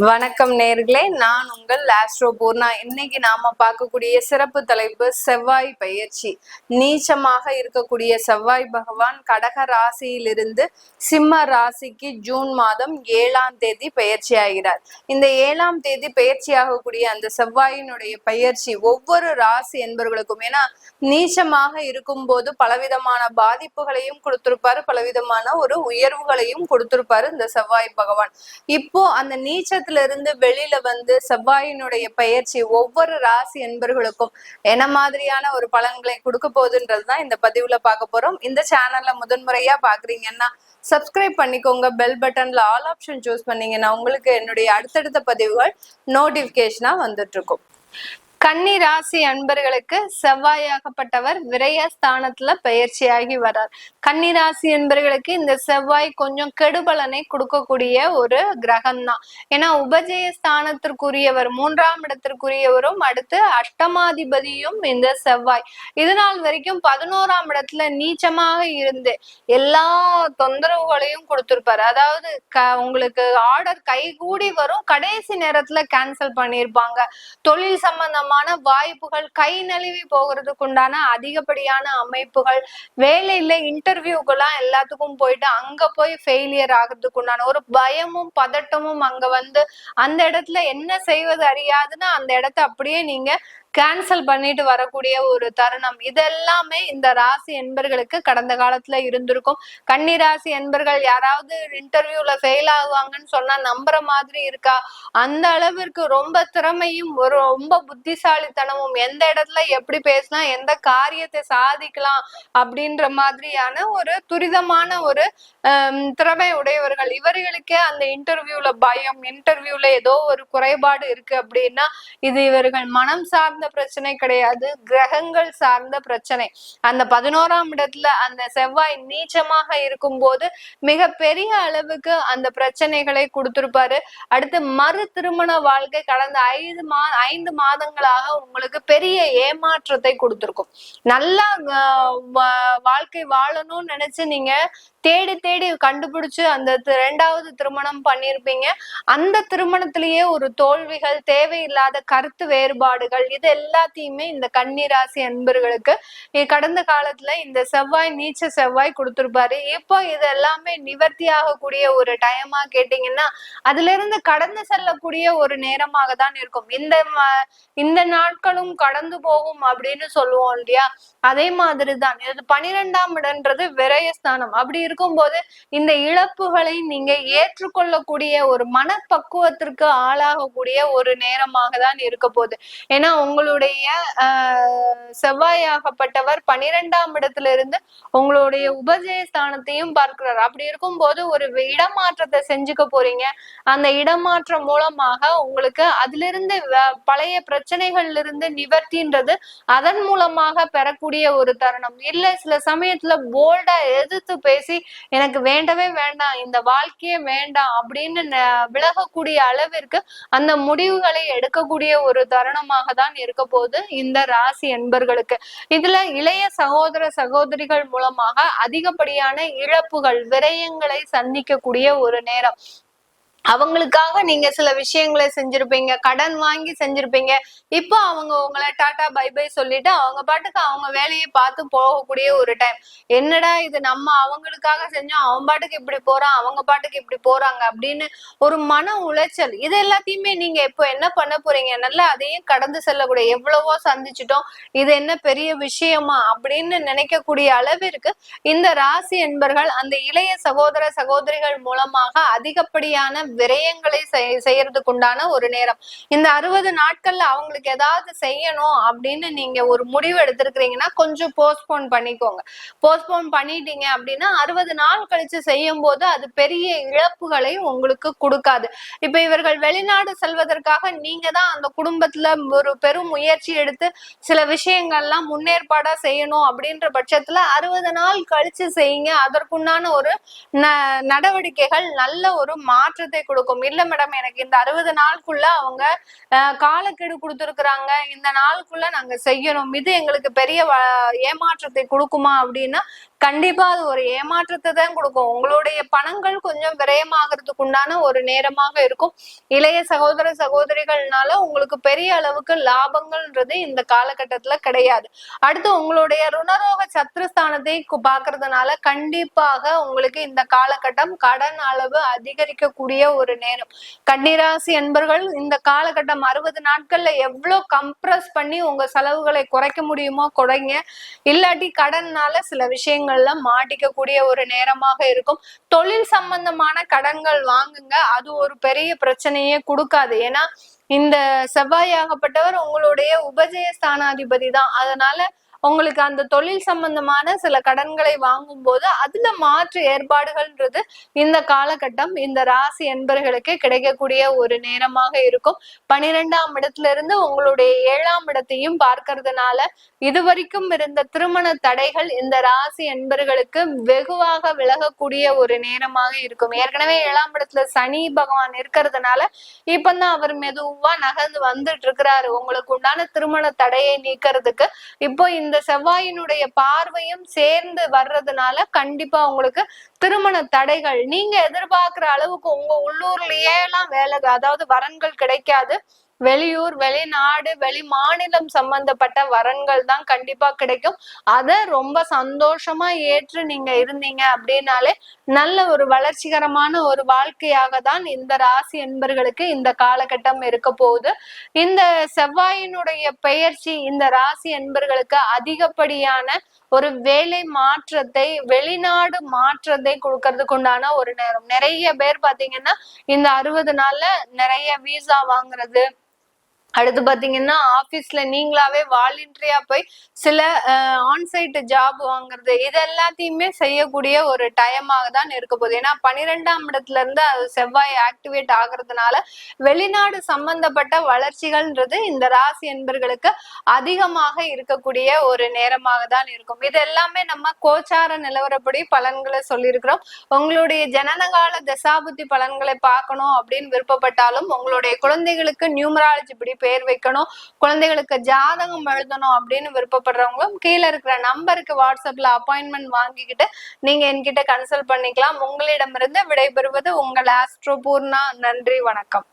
வணக்கம் நேர்களே, நான் உங்கள் ஆஸ்ட்ரோ பூர்ணா. இன்னைக்கு நாம பார்க்கக்கூடிய சிறப்பு தலைப்பு செவ்வாய் பயிற்சி. நீச்சமாக இருக்கக்கூடிய செவ்வாய் பகவான் கடக ராசியிலிருந்து சிம்ம ராசிக்கு ஜூன் மாதம் 7ஆம் தேதி பயிற்சி ஆகிறார். இந்த 7ஆம் தேதி பயிற்சி ஆகக்கூடிய அந்த செவ்வாயினுடைய பயிற்சி ஒவ்வொரு ராசி என்பவர்களுக்கும், ஏன்னா நீச்சமாக இருக்கும் போது பலவிதமான பாதிப்புகளையும் கொடுத்திருப்பாரு, பலவிதமான ஒரு உயர்வுகளையும் கொடுத்திருப்பாரு இந்த செவ்வாய் பகவான். இப்போ அந்த நீச்ச இருந்து வெளியில வந்து செவ்வாயினுடைய பயிற்சி ஒவ்வொரு ராசி என்பர்களுக்கும் என்ன மாதிரியான ஒரு பலன்களை கொடுக்க போகுதுன்றதுதான் இந்த பதிவுல பார்க்க போறோம். இந்த சேனல்ல முதன்முறையா பாக்குறீங்கன்னா சப்ஸ்கிரைப் பண்ணிக்கோங்க. பெல் பட்டன்ல ஆல் ஆப்ஷன் சூஸ் பண்ணீங்கன்னா உங்களுக்கு என்னுடைய அடுத்தடுத்த பதிவுகள் நோட்டிபிகேஷனா வந்துட்டு இருக்கும். கன்னி ராசி அன்பர்களுக்கு செவ்வாயாகப்பட்டவர் விரயஸ்தானத்துல பயிற்சியாகி வர்றார். கன்னி ராசி அன்பர்களுக்கு இந்த செவ்வாய் கொஞ்சம் கெடுபலனை கொடுக்கக்கூடிய ஒரு கிரகம் தான். ஏன்னா உபஜய ஸ்தானத்திற்குரியவர், 3ஆம் இடத்திற்குரியவரும் அடுத்து அஷ்டமாதிபதியும் இந்த செவ்வாய். இதனால் வரைக்கும் 11ஆம் இடத்துல நீச்சமாக இருந்து எல்லா தொந்தரவுகளையும் கொடுத்திருப்பாரு. அதாவது உங்களுக்கு ஆர்டர் கைகூடி வரும், கடைசி நேரத்துல கேன்சல் பண்ணியிருப்பாங்க. தொழில் சம்பந்தமான வாய்ப்புகள் கை நழுவி போகிறதுக்கு உண்டான அதிகப்படியான அமைப்புகள், வேலையில இன்டர்வியூக்கெல்லாம் எல்லாத்துக்கும் போயிட்டு அங்க போய் ஃபெயிலியர் ஆகிறதுக்கு உண்டான ஒரு பயமும் பதட்டமும் அங்க வந்து அந்த இடத்துல என்ன செய்வது அறியாதுன்னு அந்த இடத்த அப்படியே நீங்க கேன்சல் பண்ணிட்டு வரக்கூடிய ஒரு தருணம். இதெல்லாமே இந்த ராசி என்பர்களுக்கு கடந்த காலத்துல இருந்திருக்கும். கன்னி ராசி என்பர்கள் யாராவது இன்டர்வியூல ஃபெயில் ஆகுவாங்கன்னு சொன்னா நம்புற மாதிரி இருக்கா? அந்த அளவிற்கு ரொம்ப திறமையும் ஒரு ரொம்ப புத்திசாலித்தனமும், எந்த இடத்துல எப்படி பேசலாம், எந்த காரியத்தை சாதிக்கலாம் அப்படின்ற மாதிரியான ஒரு துரிதமான ஒரு திறமை உடையவர்கள். இவர்களுக்கே அந்த இன்டர்வியூல பயம், இன்டர்வியூல ஏதோ ஒரு குறைபாடு இருக்கு அப்படின்னா இது இவர்கள் மனம் சார்ந்த பிரச்சனை கிடையாது, கிரகங்கள் சார்ந்த பிரச்சனை. அந்த 11ஆம் இடத்துல அந்த செவ்வாய் நீச்சமாக இருக்கும் போது மிக பெரிய அளவுக்கு அந்த பிரச்சனைகளை கொடுத்திருப்பாரு. அடுத்து மறு திருமண வாழ்க்கை கடந்த 5 மாதங்களாக உங்களுக்கு பெரிய ஏமாற்றத்தை கொடுத்திருக்கும். நல்லா வாழ்க்கை வாழணும்னு நினைச்சு நீங்க தேடி தேடி கண்டுபிடிச்சு அந்த 2வது திருமணம் பண்ணிருப்பீங்க. அந்த திருமணத்திலேயே ஒரு தோல்விகள், தேவையில்லாத கருத்து வேறுபாடுகள், இது எல்லாத்தையுமே இந்த கன்னி ராசி அன்பர்களுக்கு கடந்த காலத்துல இந்த செவ்வாய் நீச்ச செவ்வாய் கொடுத்திருப்பாரு. இப்போ இது எல்லாமே நிவர்த்தி ஆகக்கூடிய ஒரு டைமா கேட்டீங்கன்னா அதுல இருந்து கடந்து செல்லக்கூடிய ஒரு நேரமாக தான் இருக்கும். இந்த நாட்களும் கடந்து போகும் அப்படின்னு சொல்லுவோம் இல்லையா? அதே மாதிரிதான் இது 12ஆம் இடம்ன்றது விரயஸ்தானம். அப்படி இருக்கும்போது இந்த இழப்புகளை நீங்க ஏற்றுக்கொள்ளக்கூடிய ஒரு மனப்பக்குவத்திற்கு ஆளாகக்கூடிய ஒரு நேரமாக தான் இருக்க போகுது. ஏன்னா உங்களுடைய செவ்வாயாகப்பட்டவர் 12ஆம் இடத்துல இருந்து உங்களுடைய உபஜய ஸ்தானத்தையும் பார்க்கிறார். அப்படி இருக்கும் போது ஒரு இடமாற்றத்தை செஞ்சுக்க போறீங்க. அந்த இடமாற்றம் மூலமாக உங்களுக்கு அதுல இருந்து பழைய பிரச்சனைகள்ல இருந்து நிவர்த்தின்றது அதன் மூலமாக பெறக்கூடிய ஒரு தருணம். இல்ல சில சமயத்துல போல்டா எதிர்த்து பேசி எனக்கு வேண்டவே வேண்டாம், இந்த வாழ்க்கையே வேண்டாம் அப்படின்னு விலகக்கூடிய அளவிற்கு அந்த முடிவுகளை எடுக்கக்கூடிய ஒரு தருணமாக தான் இருக்க போது இந்த ராசி என்பர்களுக்கு. இதுல இளைய சகோதர சகோதரிகள் மூலமாக அதிகப்படியான இழப்புகள், விரயங்களை சந்திக்கக்கூடிய ஒரு நேரம். அவங்களுக்காக நீங்க சில விஷயங்களை செஞ்சிருப்பீங்க, கடன் வாங்கி செஞ்சிருப்பீங்க. இப்போ அவங்க உங்களை டாடா பை பை சொல்லிட்டு அவங்க பாட்டுக்கு அவங்க வேலையை பார்த்து போகக்கூடிய ஒரு டைம். என்னடா இது, நம்ம அவங்களுக்காக செஞ்சோம், அவன் பாட்டுக்கு இப்படி போறான், அவங்க பாட்டுக்கு இப்படி போறாங்க அப்படின்னு ஒரு மன உளைச்சல். இது எல்லாத்தையுமே நீங்க இப்போ என்ன பண்ண போறீங்க? நல்லா அதையும் கடந்து செல்லக்கூடிய, எவ்வளவோ சந்திச்சுட்டோம், இது என்ன பெரிய விஷயமா அப்படின்னு நினைக்கக்கூடிய அளவிற்கு இந்த ராசி என்பர்கள் அந்த இளைய சகோதர சகோதரிகள் மூலமாக அதிகப்படியான விரயங்களை செய்யறதுக்கு உண்டான ஒரு நேரம். இந்த 60 நாட்கள்ல அவங்களுக்கு ஏதாவது செய்யணும் அப்படின்னு நீங்க ஒரு முடிவு எடுத்திருக்கிறீங்கன்னா கொஞ்சம் போஸ்ட்போன் பண்ணிக்கோங்க. போஸ்ட்போன் பண்ணிட்டீங்க அப்படின்னா 60 நாள் கழிச்சு செய்யும் போது அது பெரிய இழப்புகளை உங்களுக்கு கொடுக்காது. இப்ப இவர்கள் வெளிநாடு செல்வதற்காக நீங்க தான் அந்த குடும்பத்துல ஒரு பெரும் முயற்சி எடுத்து சில விஷயங்கள்லாம் முன்னேற்பாடா செய்யணும் அப்படின்ற பட்சத்துல 60 நாள் கழிச்சு செய்யுங்க. அதற்குண்டான ஒரு நடவடிக்கைகள் நல்ல ஒரு மாற்றத்தை கொடுக்கும். இல்ல மேடம், எனக்கு இந்த 60 நாளுக்குள்ள அவங்க காலக்கெடு கொடுத்துருக்குறாங்க, இந்த நாளுக்குள்ள நாங்க செய்யணும், இது எங்களுக்கு பெரிய ஏமாற்றத்தை கொடுக்குமா அப்படின்னா கண்டிப்பா அது ஒரு ஏமாற்றத்தை தான் கொடுக்கும். உங்களுடைய பணங்கள் கொஞ்சம் விரயமாகறதுக்கு உண்டான ஒரு நேரமாக இருக்கும். இளைய சகோதர சகோதரிகள்னால உங்களுக்கு பெரிய அளவுக்கு லாபங்கள்ன்றது இந்த காலகட்டத்துல கிடையாது. அடுத்து உங்களுடைய ருணரோக சத்ருஸ்தானத்தை பாக்குறதுனால கண்டிப்பாக உங்களுக்கு இந்த காலகட்டம் கடன் அளவு அதிகரிக்கக்கூடிய ஒரு நேரம். கன்னிராசி என்பர்கள் இந்த காலகட்டம் 60 நாட்கள்ல எவ்வளவு கம்ப்ரஸ் பண்ணி உங்க செலவுகளை குறைக்க முடியுமோ குறைங்க. இல்லாட்டி கடன்னால சில விஷயங்கள்ல மாட்டிக்கக்கூடிய ஒரு நேரமாக இருக்கும். தொழில் சம்பந்தமான கடன்கள் வாங்குங்க, அது ஒரு பெரிய பிரச்சனையே கொடுக்காது. ஏன்னா இந்த செவ்வாயாகப்பட்டவர் உங்களுடைய உபஜய ஸ்தானாதிபதி தான். அதனால உங்களுக்கு அந்த தொழில் சம்பந்தமான சில கடன்களை வாங்கும் போது அதுல மாற்று ஏற்பாடுகள்ன்றது இந்த காலகட்டம் இந்த ராசி என்பர்களுக்கு கிடைக்கக்கூடிய ஒரு நேரமாக இருக்கும். 12ஆம் இடத்துல இருந்து உங்களுடைய 7ஆம் இடத்தையும் பார்க்கறதுனால இதுவரைக்கும் இருந்த திருமண தடைகள் இந்த ராசி என்பர்களுக்கு வெகுவாக விலகக்கூடிய ஒரு நேரமாக இருக்கும். ஏற்கனவே 7ஆம் இடத்துல சனி பகவான் இருக்கிறதுனால இப்பதான் அவர் மெதுவா நகர்ந்து வந்துட்டு இருக்கிறாரு உங்களுக்கு உண்டான திருமண தடையை நீக்கிறதுக்கு. இப்போ இந்த செவ்வாயினுடைய பார்வையும் சேர்ந்து வர்றதுனால கண்டிப்பா உங்களுக்கு திருமண தடைகள் நீங்க எதிர்பார்க்கிற அளவுக்கு உங்க உள்ளூர்லயே எல்லாம் வேலை, அதாவது வரன்கள் கிடைக்காது. வெளியூர், வெளிநாடு, வெளி மாநிலம் சம்பந்தப்பட்ட வரன்கள் தான் கண்டிப்பா கிடைக்கும். அத ரொம்ப சந்தோஷமா ஏற்று நீங்க இருந்தீங்க அப்படின்னாலே நல்ல ஒரு வளர்ச்சிகரமான ஒரு வாழ்க்கையாக தான் இந்த ராசி என்பர்களுக்கு இந்த காலகட்டம் இருக்க போகுது. இந்த செவ்வாயினுடைய பெயர்ச்சி இந்த ராசி என்பர்களுக்கு அதிகப்படியான ஒரு வேலை மாற்றத்தை, வெளிநாடு மாற்றத்தை கொடுக்கறதுக்கு உண்டான ஒரு நேரம். நிறைய பேர் பாத்தீங்கன்னா இந்த 60 நாள்ல நிறைய வீசா வாங்குறது, அடுத்து பாத்தீங்கன்னா ஆபீஸ்ல நீங்களாவே வாலண்டரியா போய் சில ஆன்சைட் ஜாப் வாங்குறது, இது எல்லாத்தையுமே செய்யக்கூடிய ஒரு டைமாக தான் இருக்க போகுது. ஏன்னா 12ஆம் இடத்துல இருந்து அது செவ்வாய் ஆக்டிவேட் ஆகுறதுனால வெளிநாடு சம்பந்தப்பட்ட வளர்ச்சிகள்ன்றது இந்த ராசி என்பர்களுக்கு அதிகமாக இருக்கக்கூடிய ஒரு நேரமாக தான் இருக்கும். இது எல்லாமே நம்ம கோச்சார நிலவரப்படி பலன்களை சொல்லியிருக்கிறோம். உங்களுடைய ஜனனகால தசாபுத்தி பலன்களை பார்க்கணும் அப்படின்னு விருப்பப்பட்டாலும், உங்களுடைய குழந்தைகளுக்கு நியூமராலஜி படி பேர் வைக்கணும், குழந்தைகளுக்கு ஜாதகம் எழுதணும் அப்படின்னு விருப்பப்படுறவங்களும் கீழே இருக்கிற நம்பருக்கு வாட்ஸ்அப்ல அப்பாயின்மெண்ட் வாங்கிக்கிட்டு நீங்க என்கிட்ட கன்சல்ட் பண்ணிக்கலாம். உங்களிடமிருந்து விடைபெறுவது உங்கள் ஆஸ்ட்ரோ பூர்ணா. நன்றி, வணக்கம்.